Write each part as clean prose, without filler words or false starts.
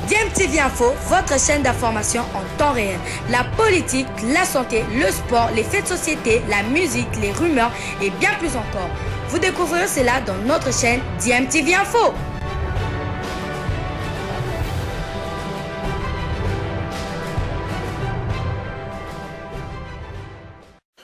DMTV Info, votre chaîne d'information en temps réel. La politique, la santé, le sport, les faits de société, la musique, les rumeurs et bien plus encore. Vous découvrirez cela dans notre chaîne DMTV Info.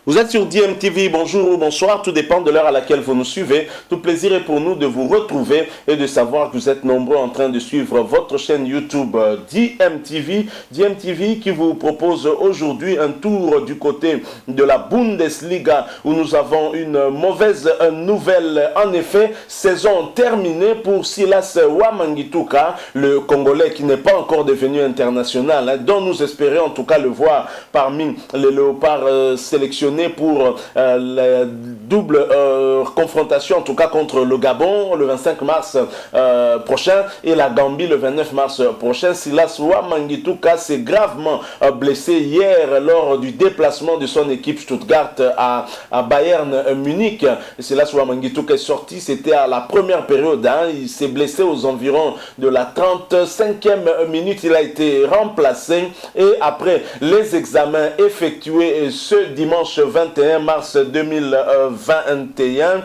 Vous êtes sur DMTV, bonjour ou bonsoir, tout dépend de l'heure à laquelle vous nous suivez. Tout plaisir est pour nous de vous retrouver et de savoir que vous êtes nombreux en train de suivre votre chaîne YouTube DMTV. DMTV qui vous propose aujourd'hui un tour du côté de la Bundesliga où nous avons une mauvaise nouvelle. En effet, saison terminée pour Silas Wamangituka, le Congolais qui n'est pas encore devenu international, dont nous espérions en tout cas le voir parmi les léopards sélectionnés pour la double confrontation, en tout cas contre le Gabon le 25 mars prochain et la Gambie le 29 mars prochain. Silas Wamangituka s'est gravement blessé hier lors du déplacement de son équipe Stuttgart à Bayern Munich. Silas Wamangituka est sorti, c'était à la première période, il s'est blessé aux environs de la 35e minute, il a été remplacé et après les examens effectués ce dimanche 21 mars 2021,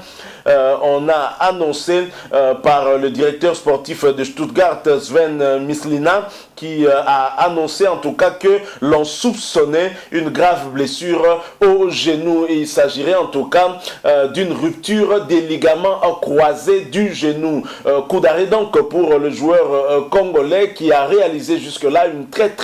on a annoncé par le directeur sportif de Stuttgart, Sven Mislina, qui a annoncé en tout cas que l'on soupçonnait une grave blessure au genou. Et il s'agirait en tout cas d'une rupture des ligaments croisés du genou. Coup d'arrêt donc pour le joueur congolais qui a réalisé jusque-là une très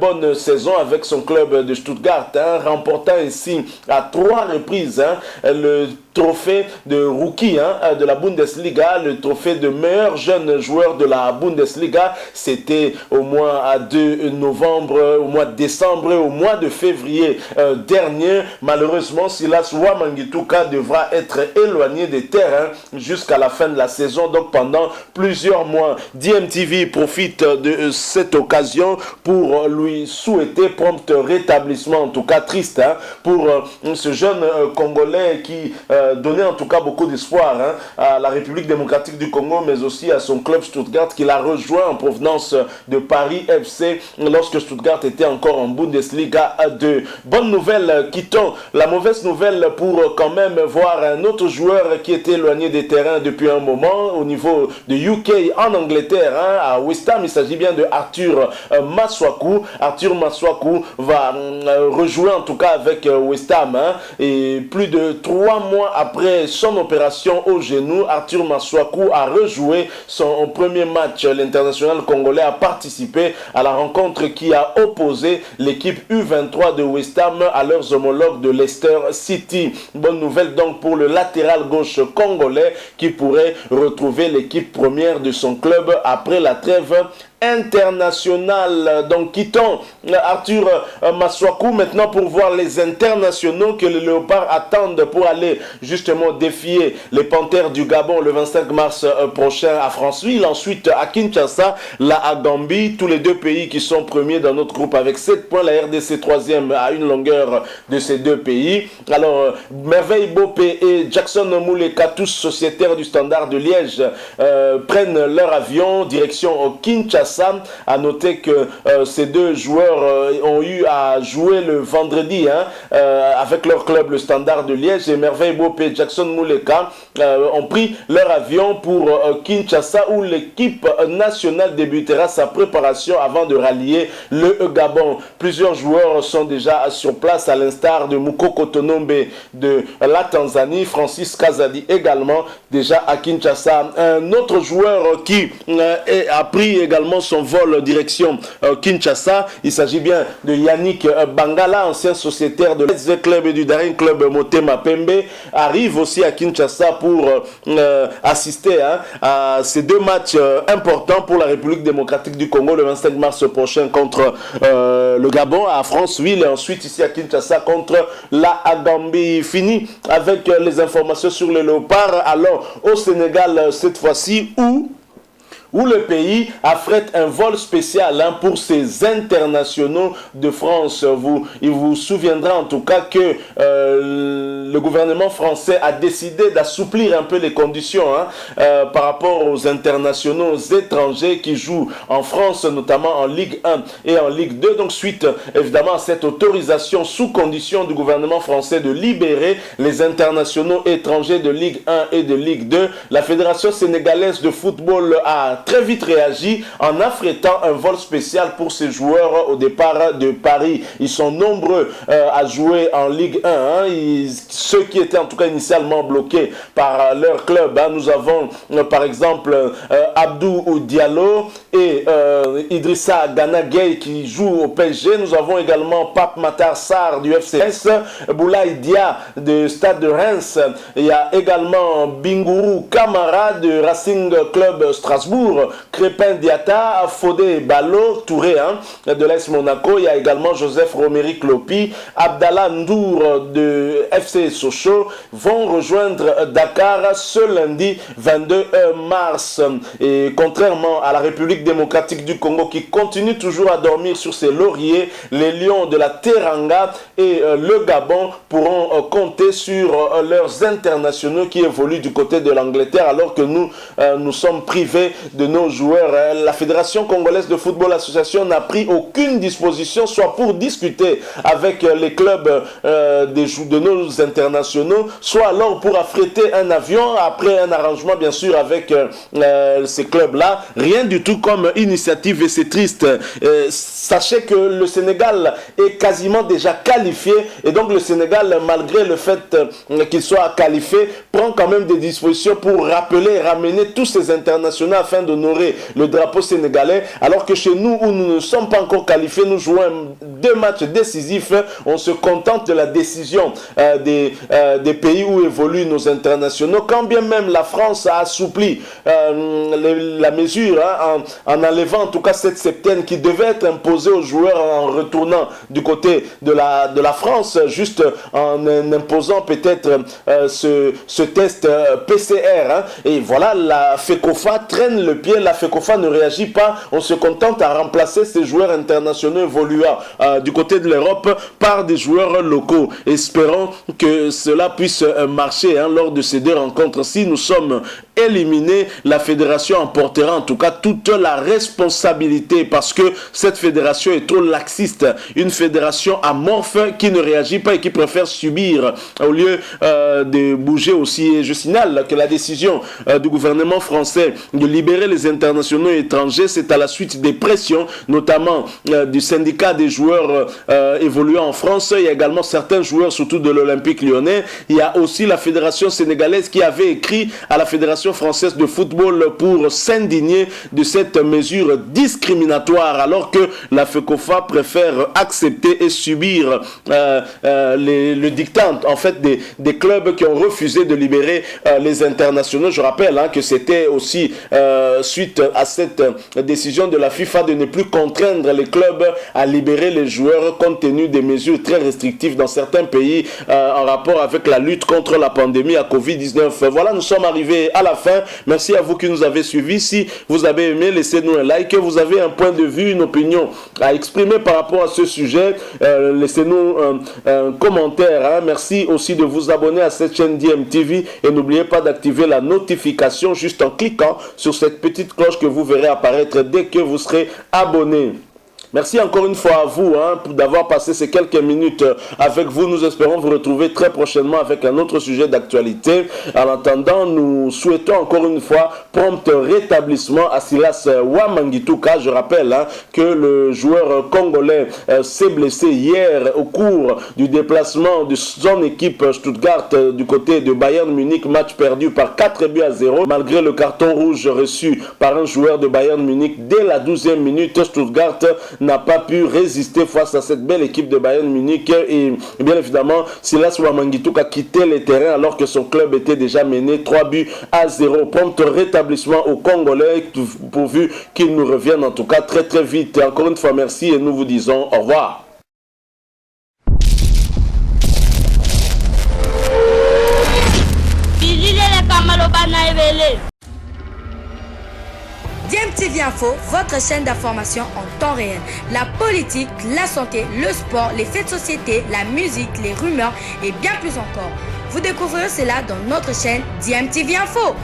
bonne saison avec son club de Stuttgart, remportant ainsi à 3 reprises le trophée de rookie de la Bundesliga, le trophée de meilleur jeune joueur de la Bundesliga. C'était au mois de novembre, au mois de décembre et au mois de février dernier. Malheureusement, Silas Wamangituka devra être éloigné des terrains jusqu'à la fin de la saison, donc pendant plusieurs mois. DMTV profite de cette occasion pour lui souhaiter prompt rétablissement, en tout cas triste pour ce jeune Congolais qui donnait en tout cas beaucoup d'espoir à la République démocratique du Congo, mais aussi à son club Stuttgart qu'il a rejoint en provenance de Paris FC lorsque Stuttgart était encore en Bundesliga 2. Bonne nouvelle, quittons la mauvaise nouvelle pour quand même voir un autre joueur qui était éloigné des terrains depuis un moment au niveau de UK en Angleterre, à West Ham. Il s'agit bien de Arthur Masuaku. Arthur Masuaku va rejouer en tout cas avec West Ham et plus de 3 mois après son opération au genou, Arthur Masuaku a rejoué son premier match. L'international congolais a participé à la rencontre qui a opposé l'équipe U23 de West Ham à leurs homologues de Leicester City. Bonne nouvelle donc pour le latéral gauche congolais qui pourrait retrouver l'équipe première de son club après la trêve international. Donc quittons Arthur Masuaku maintenant pour voir les internationaux que les Léopards attendent pour aller justement défier les Panthères du Gabon le 25 mars prochain à Franceville, ensuite à Kinshasa, là à Gambie, tous les deux pays qui sont premiers dans notre groupe avec 7 points, la RDC 3e à une longueur de ces deux pays. Alors Merveille Bopé et Jackson Mouleka, tous sociétaires du Standard de Liège, prennent leur avion direction au Kinshasa. À noter que ces deux joueurs ont eu à jouer le vendredi avec leur club, le Standard de Liège, et Merveille Bopé et Jackson Mouleka ont pris leur avion pour Kinshasa où l'équipe nationale débutera sa préparation avant de rallier le Gabon. Plusieurs joueurs sont déjà sur place à l'instar de Moukoko Tonombe de la Tanzanie, Francis Kazadi également déjà à Kinshasa. Un autre joueur qui a pris également son vol direction Kinshasa, il s'agit bien de Yannick Bangala, ancien sociétaire de l'S Club et du Daring Club Motema Pembe, arrive aussi à Kinshasa pour assister à ces deux matchs importants pour la République démocratique du Congo le 25 mars prochain contre le Gabon à Franceville et ensuite ici à Kinshasa contre la Gambie. Fini avec les informations sur les Léopards. Alors au Sénégal cette fois-ci où où le pays affrète un vol spécial pour ses internationaux de France. Il vous souviendra en tout cas que le gouvernement français a décidé d'assouplir un peu les conditions par rapport aux internationaux étrangers qui jouent en France, notamment en Ligue 1 et en Ligue 2. Donc suite évidemment à cette autorisation sous condition du gouvernement français de libérer les internationaux étrangers de Ligue 1 et de Ligue 2, la Fédération sénégalaise de football a très vite réagi en affrétant un vol spécial pour ces joueurs au départ de Paris. Ils sont nombreux à jouer en Ligue 1. Ceux qui étaient en tout cas initialement bloqués par leur club. Nous avons par exemple Abdou Diallo et Idrissa Gana Gueye qui jouent au PSG. Nous avons également Pape Matar Sarr du FCS, Boulaye Dia de Stade de Reims. Il y a également Bingourou Kamara de Racing Club Strasbourg, Crépin Diata, Fodé Balo, Touré de l'AS Monaco. Il y a également Joseph Roméric Lopi, Abdallah Ndour de FC Sochaux vont rejoindre Dakar ce lundi 22 mars. Et contrairement à la République démocratique du Congo qui continue toujours à dormir sur ses lauriers, les Lions de la Teranga et le Gabon pourront compter sur leurs internationaux qui évoluent du côté de l'Angleterre alors que nous sommes privés de nos joueurs. La Fédération congolaise de football association n'a pris aucune disposition soit pour discuter avec les clubs de nos internationaux, soit alors pour affréter un avion après un arrangement bien sûr avec ces clubs-là. Rien du tout comme initiative et c'est triste. Sachez que le Sénégal est quasiment déjà qualifié et donc le Sénégal, malgré le fait qu'il soit qualifié, prend quand même des dispositions pour rappeler et ramener tous ces internationaux afin d'honorer le drapeau sénégalais, alors que chez nous où nous ne sommes pas encore qualifiés, nous jouons 2 matchs décisifs, on se contente de la décision des pays où évoluent nos internationaux, quand bien même la France a assoupli la mesure en enlevant en tout cas cette septaine qui devait être imposée aux joueurs en retournant du côté de la France, juste en imposant peut-être ce test PCR. Et voilà, la FECOFA traîne le pied, la FECOFA ne réagit pas, on se contente à remplacer ces joueurs internationaux évoluant du côté de l'Europe par des joueurs locaux. Espérons que cela puisse marcher lors de ces 2 rencontres. Si nous sommes éliminés, la fédération emportera en tout cas toute la responsabilité parce que cette fédération est trop laxiste, une fédération amorphe qui ne réagit pas et qui préfère subir au lieu de bouger aussi. Et je signale que la décision du gouvernement français de libérer les internationaux étrangers, c'est à la suite des pressions, notamment du syndicat des joueurs évoluant en France. Il y a également certains joueurs, surtout de l'Olympique Lyonnais. Il y a aussi la fédération sénégalaise qui avait écrit à la fédération française de football pour s'indigner de cette mesure discriminatoire, alors que la FECOFA préfère accepter et subir le dictat en fait des clubs qui ont refusé de libérer les internationaux. Je rappelle que c'était aussi suite à cette décision de la FIFA de ne plus contraindre les clubs à libérer les joueurs compte tenu des mesures très restrictives dans certains pays en rapport avec la lutte contre la pandémie à Covid-19. Voilà, nous sommes arrivés à la fin. Merci à vous qui nous avez suivis. Si vous avez aimé, laissez-nous un like. Vous avez un point de vue, une opinion à exprimer par rapport à ce sujet, laissez-nous un commentaire. Merci aussi de vous abonner à cette chaîne DMTV et n'oubliez pas d'activer la notification juste en cliquant sur cette petite cloche que vous verrez apparaître dès que vous serez abonné. Merci encore une fois à vous d'avoir passé ces quelques minutes avec vous. Nous espérons vous retrouver très prochainement avec un autre sujet d'actualité. En attendant, nous souhaitons encore une fois prompt rétablissement à Silas Wamangituka. Je rappelle que le joueur congolais s'est blessé hier au cours du déplacement de son équipe Stuttgart du côté de Bayern Munich. Match perdu par 4-0 malgré le carton rouge reçu par un joueur de Bayern Munich dès la 12e minute. Stuttgart n'a pas pu résister face à cette belle équipe de Bayern Munich et bien évidemment Silas Wamangituka a quitté le terrain alors que son club était déjà mené 3-0. Prompt rétablissement aux Congolais pourvu qu'ils nous reviennent en tout cas très très vite. Encore une fois merci et nous vous disons au revoir. DMTV Info, votre chaîne d'information en temps réel. La politique, la santé, le sport, les faits de société, la musique, les rumeurs et bien plus encore. Vous découvrirez cela dans notre chaîne DMTV Info.